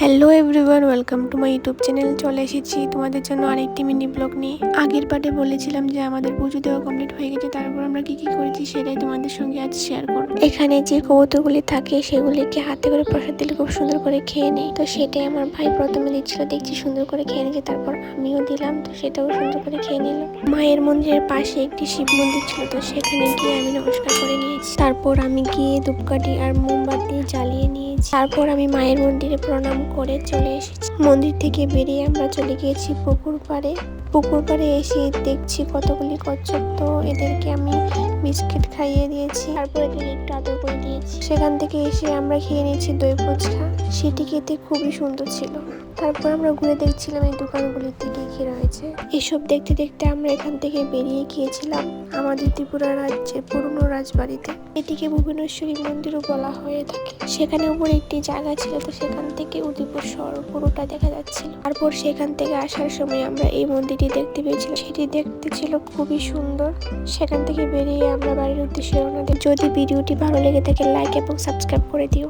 Hello everyone, welcome to my YouTube channel. চলে এসেছি তোমাদের জন্য আরেকটি মিনি ব্লগ নিয়ে। আগের পার্টে বলেছিলাম যে আমাদের পুজো দেওয়া কমপ্লিট হয়ে গেছে, তারপর আমরা কি কি করেছি সেটাই তোমাদের সঙ্গে আজ শেয়ার করব। এখানে যে কবুতরগুলি থাকে সেগুলিকে হাতে করে প্রসাদ দিলে খুব সুন্দর করে খেয়ে নেয়, তো সেটাই আমার ভাই প্রথমে দিচ্ছিল, দেখছি সুন্দর করে খেয়ে নিয়েছে, তারপর আমিও দিলাম, তো সেটাও সুন্দর করে খেয়ে নিল। মায়ের মন্দিরের পাশে একটি শিব মন্দির ছিল, তো সেখানে গিয়ে আমি নমস্কার করে নিয়েছি। তারপর আমি গিয়ে ধূপকাঠি আর মোমবাতি জ্বালিয়ে নিয়েছি। তারপর আমি মায়ের মন্দিরে প্রণাম করে চলে এসেছি। মন্দির থেকে বেরিয়ে আমরা চলে গিয়েছি পুকুর পাড়ে এসে দেখছি কতগুলি কচ্ছপ, তো এদেরকে আমি বিস্কিট খাইয়ে দিয়েছি, তারপর এদেরকে একটু আদর করে দিয়েছি। সেখান থেকে এসে আমরা খেয়ে নিয়েছি দই ফুচকা, সেটি খেতে খুবই সুন্দর ছিল। তারপর আমরা ঘুরে দেখছিলাম এই দোকানগুলিতে কি কি রয়েছে। এসব দেখতে দেখতে আমরা এখান থেকে বেরিয়ে গিয়েছিলাম আমাদের ত্রিপুরা রাজ্যের পুরনো রাজবাড়িতে। এটিকে ভুবনেশ্বরী মন্দিরও বলা হয়ে থাকে। সেখানে উপরে একটি জায়গা ছিল, তো সেখান থেকে উদয়পুর শহর পুরোটা দেখা যাচ্ছিল। তারপর সেখান থেকে আসার সময় আমরা এই মন্দিরটি দেখতে পেয়েছিলাম, সেটি দেখতে ছিল খুবই সুন্দর। সেখান থেকে বেরিয়ে আমরা বাড়ির উদ্দেশ্যে রওনা দিই। যদি ভিডিওটি ভালো লেগে থাকে লাইক এবং সাবস্ক্রাইব করে দিও।